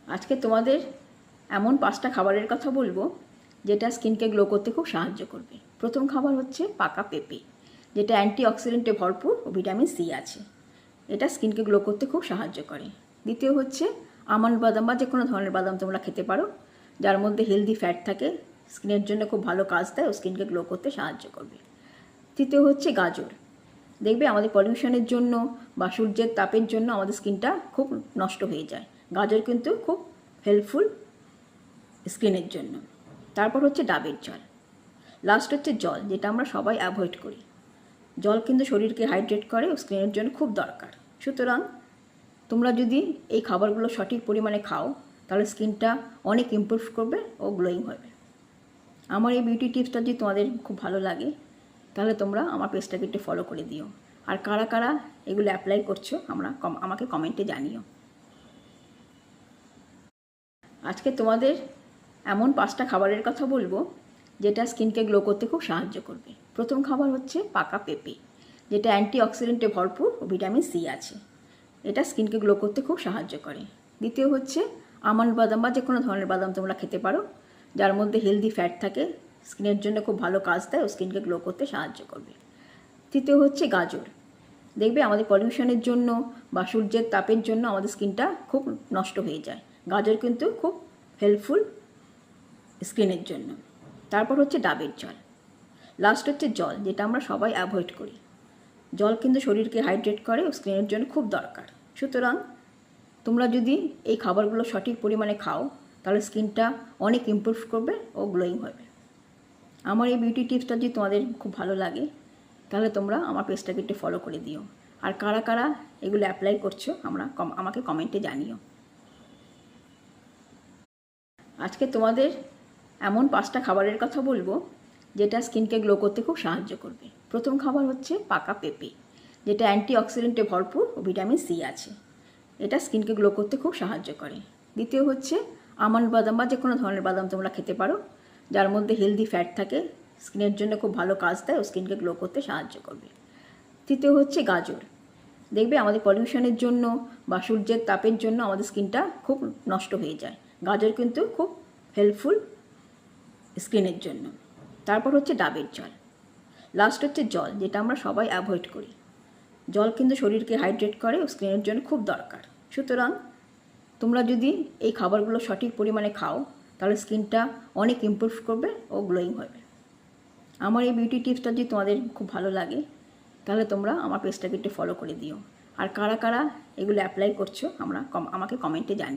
আজকে তোমাদের এমন 5টা খাবারের কথা বলবো যেটা স্কিনকে গ্লো করতে খুব সাহায্য করবে। প্রথম খাবার হচ্ছে পাকা পেঁপে, যেটা অ্যান্টিঅক্সিডেন্টে ভরপুর ও ভিটামিন সি আছে। এটা স্কিনকে গ্লো করতে খুব সাহায্য করে। দ্বিতীয় হচ্ছে আমন্ড বাদাম বা যে কোনো ধরনের বাদাম তোমরা খেতে পারো, যার মধ্যে হেলদি ফ্যাট থাকে, স্কিনের জন্য খুব ভালো কাজ দেয় ও স্কিনকে গ্লো করতে সাহায্য করবে। তৃতীয় হচ্ছে গাজর। দেখবে আমাদের পলিউশনের জন্য বা সূর্যের তাপের জন্য আমাদের স্কিনটা খুব নষ্ট হয়ে যায়। গাজর কিন্তু খুব হেল্পফুল স্কিনের জন্য। তারপর হচ্ছে ডাবের জল। লাস্ট হচ্ছে জল, যেটা আমরা সবাই অ্যাভয়েড করি। জল কিন্তু শরীরকে হাইড্রেট করে ও স্কিনের জন্য খুব দরকার। সুতরাং তোমরা যদি এই খাবারগুলো সঠিক পরিমাণে খাও, তাহলে স্কিনটা অনেক ইমপ্রুভ করবে ও গ্লোয়িং হবে। আমার এই বিউটি টিপসটা যদি তোমাদের খুব ভালো লাগে, তাহলে তোমরা আমার পেজটাকে একটু ফলো করে দিও। আর কারা কারা এগুলো অ্যাপ্লাই করছো আমাকে কমেন্টে জানিও। আজকে তোমাদের এমন 5টা খাবারের কথা বলবো যেটা স্কিনকে গ্লো করতে খুব সাহায্য করবে। প্রথম খাবার হচ্ছে পাকা পেঁপে, যেটা অ্যান্টিঅক্সিডেন্টে ভরপুর ও ভিটামিন সি আছে। এটা স্কিনকে গ্লো করতে খুব সাহায্য করে। দ্বিতীয় হচ্ছে আমন্ড বাদাম বা যে কোনো ধরনের বাদাম তোমরা খেতে পারো, যার মধ্যে হেলদি ফ্যাট থাকে, স্কিনের জন্য খুব ভালো কাজ দেয় ও স্কিনকে গ্লো করতে সাহায্য করবে। তৃতীয় হচ্ছে গাজর। দেখবে আমাদের পলিউশনের জন্য বা সূর্যের তাপের জন্য আমাদের স্কিনটা খুব নষ্ট হয়ে যায়। গাজর কিন্তু খুব হেল্পফুল স্কিনের জন্য। তারপর হচ্ছে ডাবের জল। লাস্ট হচ্ছে জল, যেটা আমরা সবাই অ্যাভয়েড করি। জল কিন্তু শরীরকে হাইড্রেট করে ও স্কিনের জন্য খুব দরকার। সুতরাং তোমরা যদি এই খাবারগুলো সঠিক পরিমাণে খাও, তাহলে স্কিনটা অনেক ইমপ্রুভ করবে ও গ্লোয়িং হবে। আমার এই বিউটি টিপসটা যদি তোমাদের খুব ভালো লাগে, তাহলে তোমরা আমার পেজটাকে একটু ফলো করে দিও। আর কারা কারা এগুলো অ্যাপ্লাই করছো আমাকে কমেন্টে জানিও। আজকে তোমাদের এমন 5টা খাবারের কথা বলবো যেটা স্কিনকে গ্লো করতে খুব সাহায্য করবে। প্রথম খাবার হচ্ছে পাকা পেঁপে, যেটা অ্যান্টিঅক্সিডেন্টে ভরপুর ও ভিটামিন সি আছে। এটা স্কিনকে গ্লো করতে খুব সাহায্য করে। দ্বিতীয় হচ্ছে আমন্ড বাদাম বা যে কোনো ধরনের বাদাম তোমরা খেতে পারো, যার মধ্যে হেলদি ফ্যাট থাকে, স্কিনের জন্য খুব ভালো কাজ দেয় ও স্কিনকে গ্লো করতে সাহায্য করবে। তৃতীয় হচ্ছে গাজর। দেখবে আমাদের পলিউশনের জন্য বা সূর্যের তাপের জন্য আমাদের স্কিনটা খুব নষ্ট হয়ে যায়। গাজর কিন্তু খুব হেল্পফুল স্কিনের জন্য। তারপর হচ্ছে ডাবের জল। লাস্ট হচ্ছে জল, যেটা আমরা সবাই অ্যাভয়েড করি। জল কিন্তু শরীরকে হাইড্রেট করে ও স্কিনের জন্য খুব দরকার। সুতরাং তোমরা যদি এই খাবারগুলো সঠিক পরিমাণে খাও, তাহলে স্কিনটা অনেক ইমপ্রুভ করবে ও গ্লোয়িং হবে। আমার এই বিউটি টিপসটা যদি তোমাদের খুব ভালো লাগে, তাহলে তোমরা আমার পেজটাকে একটু ফলো করে দিও। আর কারা কারা এগুলো অ্যাপ্লাই করছো আমাকে কমেন্টে জানিও।